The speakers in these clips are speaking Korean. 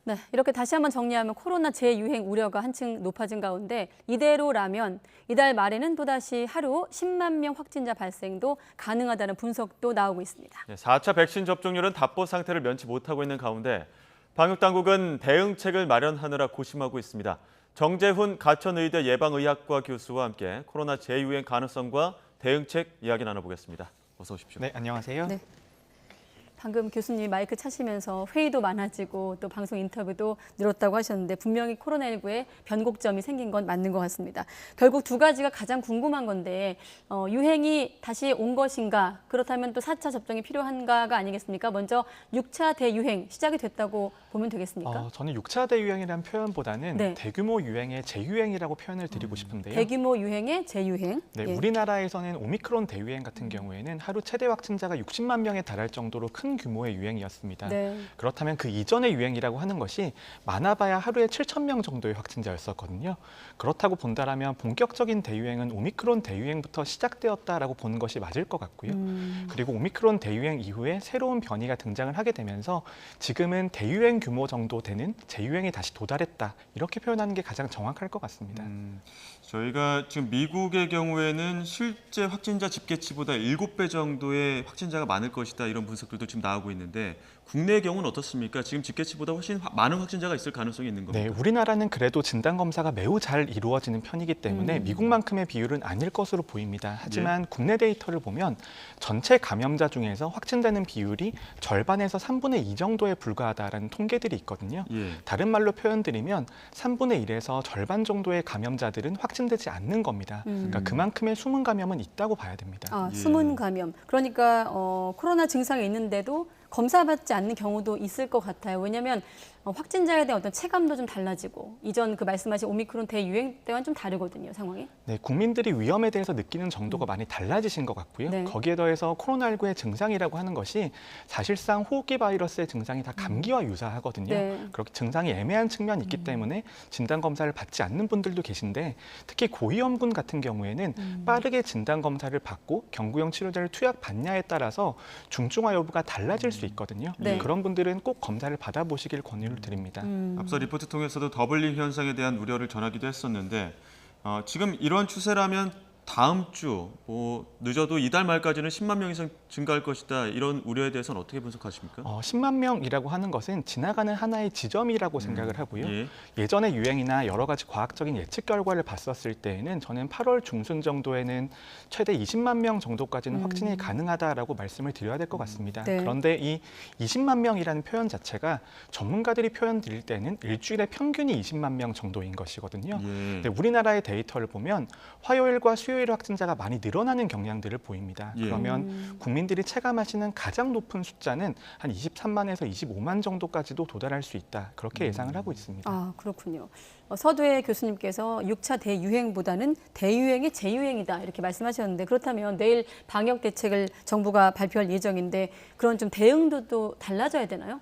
네, 이렇게 다시 한번 정리하면 코로나 재유행 우려가 한층 높아진 가운데 이대로라면 이달 말에는 또다시 하루 10만 명 확진자 발생도 가능하다는 분석도 나오고 있습니다. 4차 백신 접종률은 답보 상태를 면치 못하고 있는 가운데 방역당국은 대응책을 마련하느라 고심하고 있습니다. 정재훈 가천의대 예방의학과 교수와 함께 코로나 재유행 가능성과 대응책 이야기 나눠보겠습니다. 어서 오십시오. 네, 안녕하세요. 네. 방금 교수님이 마이크 차시면서 회의도 많아지고 또 방송 인터뷰도 늘었다고 하셨는데 분명히 코로나19에 변곡점이 생긴 건 맞는 것 같습니다. 결국 두 가지가 가장 궁금한 건데 유행이 다시 온 것인가 그렇다면 또 4차 접종이 필요한가가 아니겠습니까? 먼저 6차 대유행 시작이 됐다고 보면 되겠습니까? 저는 6차 대유행이라는 표현보다는 네. 대규모 유행의 재유행이라고 표현을 드리고 싶은데요. 대규모 유행의 재유행. 네, 예. 우리나라에서는 오미크론 대유행 같은 경우에는 하루 최대 확진자가 60만 명에 달할 정도로 큰 규모의 유행이었습니다. 네. 그렇다면 그 이전의 유행이라고 하는 것이 많아봐야 하루에 7천 명 정도의 확진자였었거든요. 그렇다고 본다라면 본격적인 대유행은 오미크론 대유행부터 시작되었다라고 보는 것이 맞을 것 같고요. 그리고 오미크론 대유행 이후에 새로운 변이가 등장을 하게 되면서 지금은 대유행 규모 정도 되는 재유행이 다시 도달했다. 이렇게 표현하는 게 가장 정확할 것 같습니다. 저희가 지금 미국의 경우에는 실제 확진자 집계치보다 7배 정도의 확진자가 많을 것이다 이런 분석들도 지금 나오고 있는데 국내의 경우는 어떻습니까? 지금 집계치보다 훨씬 많은 확진자가 있을 가능성이 있는 겁니까? 네, 우리나라는 그래도 진단검사가 매우 잘 이루어지는 편이기 때문에 미국만큼의 비율은 아닐 것으로 보입니다. 하지만 국내 데이터를 보면 전체 감염자 중에서 확진되는 비율이 절반에서 3분의 2 정도에 불과하다라는 통계들이 있거든요. 다른 말로 표현드리면 3분의 1에서 절반 정도의 감염자들은 확진되지 않는 겁니다. 그러니까 그만큼의 숨은 감염은 있다고 봐야 됩니다. 숨은 감염. 그러니까 코로나 증상이 있는데도 검사받지 않는 경우도 있을 것 같아요. 왜냐하면 확진자에 대한 어떤 체감도 좀 달라지고 이전 그 말씀하신 오미크론 대유행 때와는 좀 다르거든요, 상황이. 네, 국민들이 위험에 대해서 느끼는 정도가 많이 달라지신 것 같고요. 네. 거기에 더해서 코로나19의 증상이라고 하는 것이 사실상 호흡기 바이러스의 증상이 다 감기와 유사하거든요. 네. 그렇게 증상이 애매한 측면이 있기 때문에 진단검사를 받지 않는 분들도 계신데 특히 고위험군 같은 경우에는 빠르게 진단검사를 받고 경구용 치료제를 투약받냐에 따라서 중증화 여부가 달라질 수 있거든요. 네. 그런 분들은 꼭 검사를 받아보시길 권유를 드립니다. 앞서 리포트 통해서도 더블링 현상에 대한 우려를 전하기도 했었는데 지금 이런 추세라면 다음 주 늦어도 이달 말까지는 10만 명 이상 증가할 것이다 이런 우려에 대해서는 어떻게 분석하십니까? 10만 명이라고 하는 것은 지나가는 하나의 지점이라고 생각을 하고요. 예전의 유행이나 여러 가지 과학적인 예측 결과를 봤었을 때에는 저는 8월 중순 정도에는 최대 20만 명 정도까지는 확진이 가능하다라고 말씀을 드려야 될 것 같습니다. 네. 그런데 이 20만 명이라는 표현 자체가 전문가들이 표현 드릴 때는 일주일에 평균이 20만 명 정도인 것이거든요. 근데 우리나라의 데이터를 보면 화요일과 수요일 확진자가 많이 늘어나는 경향들을 보입니다. 그러면 국민들이 체감하시는 가장 높은 숫자는 한 23만에서 25만 정도까지도 도달할 수 있다. 그렇게 예상을 하고 있습니다. 아, 그렇군요. 서두에 교수님께서 6차 대유행보다는 대유행이 재유행이다 이렇게 말씀하셨는데 그렇다면 내일 방역 대책을 정부가 발표할 예정인데 그런 좀 대응도 또 달라져야 되나요?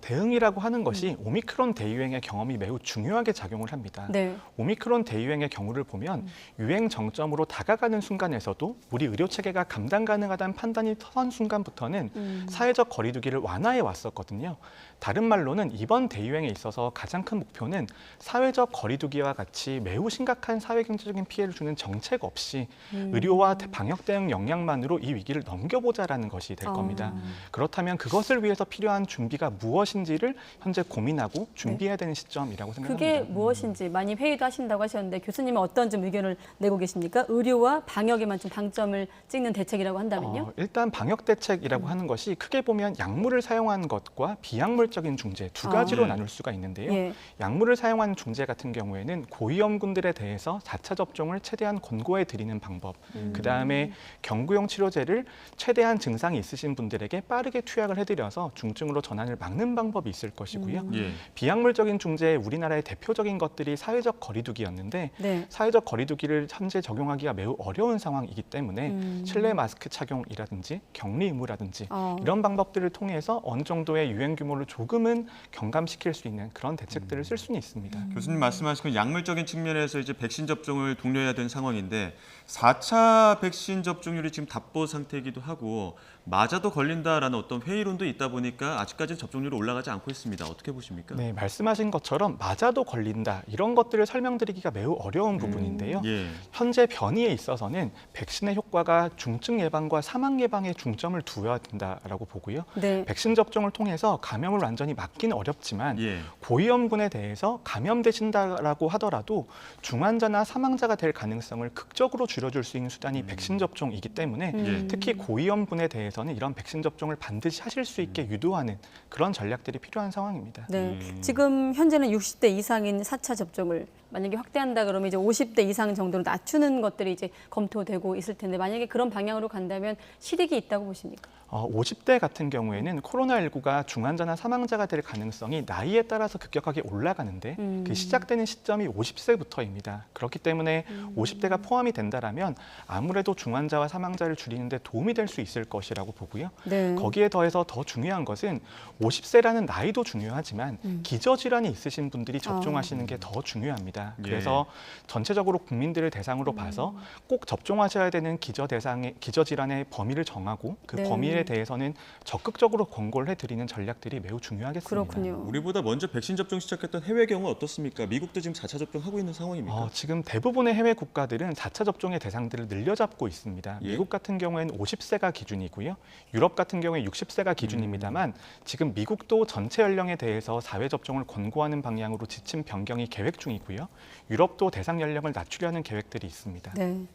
대응이라고 하는 것이 오미크론 대유행의 경험이 매우 중요하게 작용을 합니다. 네. 오미크론 대유행의 경우를 보면 유행 정점으로 다가가는 순간에서도 우리 의료 체계가 감당 가능하다는 판단이 선 순간부터는 사회적 거리두기를 완화해 왔었거든요. 다른 말로는 이번 대유행에 있어서 가장 큰 목표는 사회적 거리두기와 같이 매우 심각한 사회경제적인 피해를 주는 정책 없이 의료와 방역 대응 역량만으로 이 위기를 넘겨보자라는 것이 될 겁니다. 그렇다면 그것을 위해서 필요한 준비가 무엇인지를 현재 고민하고 준비해야 되는 시점이라고 생각합니다. 그게 무엇인지 많이 회의도 하신다고 하셨는데 교수님은 어떤 좀 의견을 내고 계십니까? 의료와 방역에만 좀 방점을 찍는 대책이라고 한다면요? 일단 방역 대책이라고 하는 것이 크게 보면 약물을 사용하는 것과 비약물적인 중재 두 가지로 나눌 수가 있는데요. 약물을 사용하는 중재 같은 경우에는 고위험군들에 대해서 4차 접종을 최대한 권고해 드리는 방법, 그다음에 경구용 치료제를 최대한 증상이 있으신 분들에게 빠르게 투약을 해드려서 중증으로 전환을 막는 방법이 있을 것이고요. 비약물적인 중재의 우리나라의 대표적인 것들이 사회적 거리두기였는데 사회적 거리두기를 현재 적용하기가 매우 어려운 상황이기 때문에 실내 마스크 착용이라든지 격리 의무라든지 이런 방법들을 통해서 어느 정도의 유행 규모를 조금은 경감시킬 수 있는 그런 대책들을 쓸 수는 있습니다. 교수님 말씀하신 약물적인 측면에서 이제 백신 접종을 독려해야 되는 상황인데 4차 백신 접종률이 지금 답보 상태이기도 하고 맞아도 걸린다라는 어떤 회의론도 있다 보니까 아직까지 접종률이 올라가지 않고 있습니다. 어떻게 보십니까? 네, 말씀하신 것처럼 맞아도 걸린다 이런 것들을 설명드리기가 매우 어려운 부분인데요. 예. 현재 변이에 있어서는 백신의 효과가 중증 예방과 사망 예방에 중점을 두어야 된다라고 보고요. 네. 백신 접종을 통해서 감염을 완전히 막기는 어렵지만 예. 고위험군에 대해서 감염되신다라고 하더라도 중환자나 사망자가 될 가능성을 극적으로 줄여줄 수 있는 수단이 백신 접종이기 때문에 예. 특히 고위험군에 대해서는 이런 백신 접종을 반드시 하실 수 있게 유도하는 그런 전략들이 필요한 상황입니다. 네. 지금 현재는 60대 이상인 4차 접종을 만약에 확대한다 그러면 이제 50대 이상 정도로 낮추는 것들이 이제 검토되고 있을 텐데 만약에 그런 방향으로 간다면 실익이 있다고 보십니까? 50대 같은 경우에는 코로나19가 중환자나 사망자가 될 가능성이 나이에 따라서 급격하게 올라가는데 그 시작되는 시점이 50세부터입니다. 그렇기 때문에 50대가 포함이 된다라면 아무래도 중환자와 사망자를 줄이는 데 도움이 될 수 있을 것이라고 보고요. 네. 거기에 더해서 더 중요한 것은 50세라는 나이도 중요하지만 기저질환이 있으신 분들이 접종하시는 게 더 중요합니다. 그래서 전체적으로 국민들을 대상으로 봐서 꼭 접종하셔야 되는 기저질환의 범위를 정하고 그 네. 범위에 대해서는 적극적으로 권고를 해드리는 전략들이 매우 중요하겠습니다. 그렇군요. 우리보다 먼저 백신 접종 시작했던 해외 경우 어떻습니까? 미국도 지금 4차 접종하고 있는 상황입니까? 지금 대부분의 해외 국가들은 4차 접종의 대상들을 늘려잡고 있습니다. 예. 미국 같은 경우에는 50세가 기준이고요. 유럽 같은 경우에 60세가 기준입니다만 지금 미국도 전체 연령에 대해서 4회 접종을 권고하는 방향으로 지침 변경이 계획 중이고요. 유럽도 대상 연령을 낮추려는 계획들이 있습니다. 네.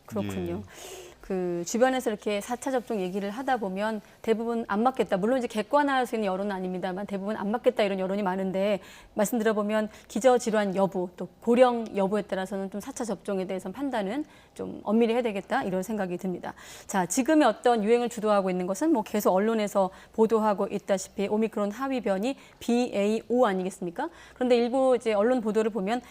그렇군요. 예. 그 주변에서 이렇게 4차 접종 얘기를 하다 보면 대부분 안 맞겠다. 물론 이제 객관화할 수 있는 여론은 아닙니다만 대부분 안 맞겠다 이런 여론이 많은데 말씀 들어보면 기저질환 여부 또 고령 여부에 따라서는 좀 4차 접종에 대해서 판단은 좀 엄밀히 해야 되겠다 이런 생각이 듭니다. 자, 지금의 어떤 유행을 주도하고 있는 것은 뭐 계속 언론에서 보도하고 있다시피 오미크론 하위 변이 BA.5 아니겠습니까? 그런데 일부 이제 언론 보도를 보면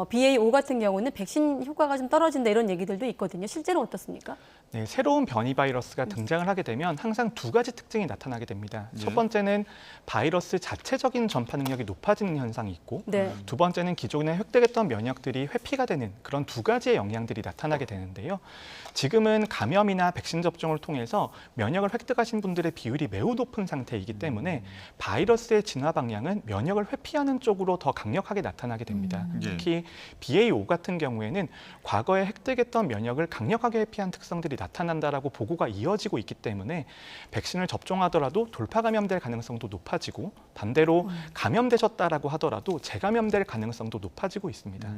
BA.5 같은 경우는 백신 효과가 좀 떨어진다 이런 얘기들도 있거든요. 실제로 어떻습니까? 네, 새로운 변이 바이러스가 등장을 하게 되면 항상 두 가지 특징이 나타나게 됩니다. 네. 첫 번째는 바이러스 자체적인 전파 능력이 높아지는 현상이 있고 네. 두 번째는 기존에 획득했던 면역들이 회피가 되는 그런 두 가지의 영향들이 나타나게 되는데요. 지금은 감염이나 백신 접종을 통해서 면역을 획득하신 분들의 비율이 매우 높은 상태이기 때문에 바이러스의 진화 방향은 면역을 회피하는 쪽으로 더 강력하게 나타나게 됩니다. 특히 BA.5 같은 경우에는 과거에 획득했던 면역을 강력하게 회피한 특성들이 나타난다라고 보고가 이어지고 있기 때문에 백신을 접종하더라도 돌파 감염될 가능성도 높아지고 반대로 감염되셨다라고 하더라도 재감염될 가능성도 높아지고 있습니다.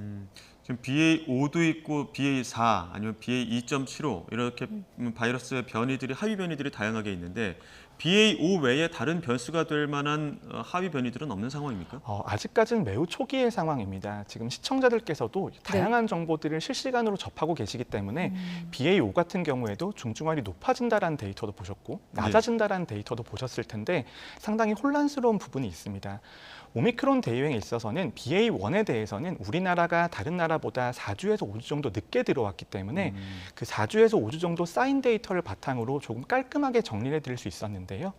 지금 BA.5도 있고 BA.4 아니면 BA.2.75 이렇게 바이러스의 변이들이 하위 변이들이 다양하게 있는데 BA.5 외에 다른 변수가 될 만한 하위 변이들은 없는 상황입니까? 아직까지는 매우 초기의 상황입니다. 지금 시청자들께서도 다양한 정보들을 실시간으로 접하고 계시기 때문에 BA.5 같은 경우에도 중증화율이 높아진다라는 데이터도 보셨고 낮아진다라는 데이터도 보셨을 텐데 상당히 혼란스러운 부분이 있습니다. 오미크론 대유행에 있어서는 BA.1에 대해서는 우리나라가 다른 나라보다 4주에서 5주 정도 늦게 들어왔기 때문에 그 4주에서 5주 정도 쌓인 데이터를 바탕으로 조금 깔끔하게 정리를 해드릴 수 있었는데요.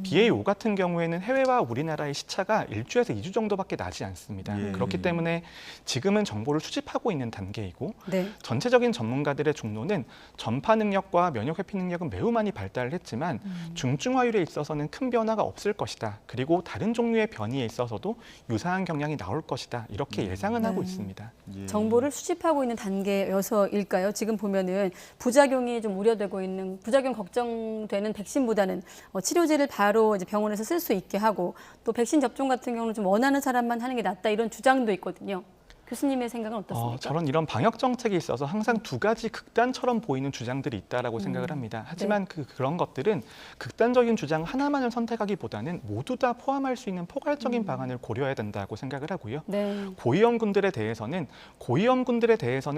BA.5 같은 경우에는 해외와 우리나라의 시차가 1주에서 2주 정도밖에 나지 않습니다. 그렇기 때문에 지금은 정보를 수집하고 있는 단계이고 네. 전체적인 전문가들의 중론은 전파 능력과 면역 회피 능력은 매우 많이 발달을 했지만 중증화율에 있어서는 큰 변화가 없을 것이다. 그리고 다른 종류의 변이에 있어서도 유사한 경향이 나올 것이다. 이렇게 예상은 하고 있습니다. 정보를 수집하고 있는 단계여서일까요? 지금 보면은 부작용이 좀 우려되고 있는 부작용 걱정되는 백신보다는 치료제를 바로 이제 병원에서 쓸 수 있게 하고 또 백신 접종 같은 경우는 좀 원하는 사람만 하는 게 낫다 이런 주장도 있거든요. 교수님의 생각은 어떻습니까? 저는 이런 방역 정책에 있어서 항상 두 가지 극단처럼 보이는 주장들이 있다라고 생각을 합니다. 하지만 그런 것들은 극단적인 주장 하나만을 선택하기보다는 모두 다 포함할 수 있는 포괄적인 방안을 고려해야 된다고 생각을 하고요. 네. 고위험군들에 대해서는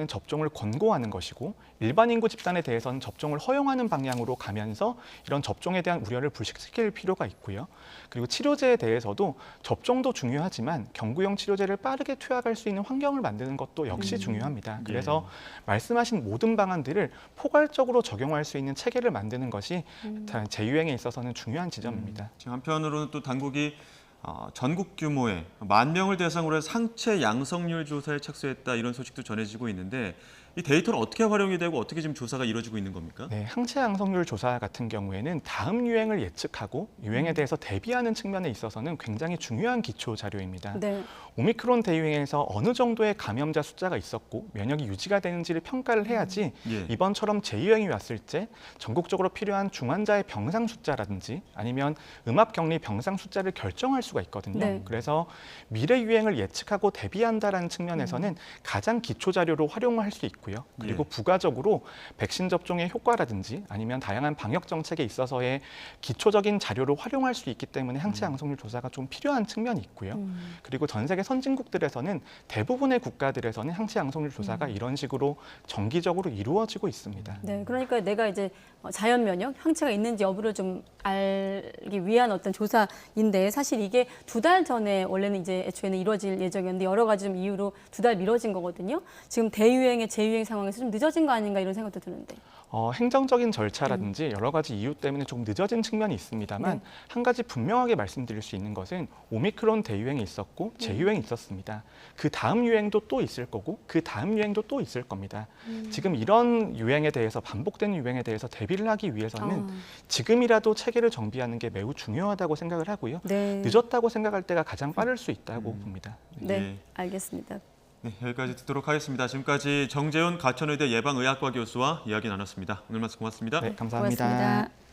접종을 권고하는 것이고 일반 인구 집단에 대해서는 접종을 허용하는 방향으로 가면서 이런 접종에 대한 우려를 불식시킬 필요가 있고요. 그리고 치료제에 대해서도 접종도 중요하지만 경구용 치료제를 빠르게 투약할 수 있는 환경을 만드는 것도 역시 중요합니다. 그래서 말씀하신 모든 방안들을 포괄적으로 적용할 수 있는 체계를 만드는 것이 재유행에 있어서는 중요한 지점입니다. 지금 한편으로는 또 당국이 전국 규모의 10,000명을 대상으로 해서 상체 양성률 조사에 착수했다 이런 소식도 전해지고 있는데 이 데이터는 어떻게 활용이 되고 어떻게 지금 조사가 이루어지고 있는 겁니까? 네, 항체 양성률 조사 같은 경우에는 다음 유행을 예측하고 유행에 대해서 대비하는 측면에 있어서는 굉장히 중요한 기초 자료입니다. 네. 오미크론 대유행에서 어느 정도의 감염자 숫자가 있었고 면역이 유지가 되는지를 평가를 해야지 예. 이번처럼 재유행이 왔을 때 전국적으로 필요한 중환자의 병상 숫자라든지 아니면 음압 격리 병상 숫자를 결정할 수가 있거든요. 네. 그래서 미래 유행을 예측하고 대비한다라는 측면에서는 가장 기초 자료로 활용할 수 있고요. 그리고 예. 부가적으로 백신 접종의 효과라든지 아니면 다양한 방역 정책에 있어서의 기초적인 자료로 활용할 수 있기 때문에 항체 양성률 조사가 좀 필요한 측면이 있고요. 그리고 전 세계 선진국들에서는 대부분의 국가들에서는 항체 양성률 조사가 이런 식으로 정기적으로 이루어지고 있습니다. 네, 그러니까 내가 이제 자연 면역, 항체가 있는지 여부를 좀 알기 위한 어떤 조사인데 사실 이게 2달 전에 원래는 이제 애초에는 이루어질 예정이었는데 여러 가지 좀 이유로 2달 미뤄진 거거든요. 지금 대유행의 재유행 상황에서 좀 늦어진 거 아닌가 이런 생각도 드는데. 행정적인 절차라든지 여러 가지 이유 때문에 조금 늦어진 측면이 있습니다만 네. 한 가지 분명하게 말씀드릴 수 있는 것은 오미크론 대유행이 있었고 재유행이 있었습니다. 그 다음 유행도 또 있을 거고 그 다음 유행도 또 있을 겁니다. 지금 이런 유행에 대해서 반복되는 유행에 대해서 대비를 하기 위해서는 지금이라도 체계를 정비하는 게 매우 중요하다고 생각을 하고요. 네. 늦었다고 생각할 때가 가장 빠를 수 있다고 봅니다. 네, 예. 알겠습니다. 네, 여기까지 듣도록 하겠습니다. 지금까지 정재훈 가천의대 예방의학과 교수와 이야기 나눴습니다. 오늘 말씀 고맙습니다. 네, 감사합니다. 고맙습니다.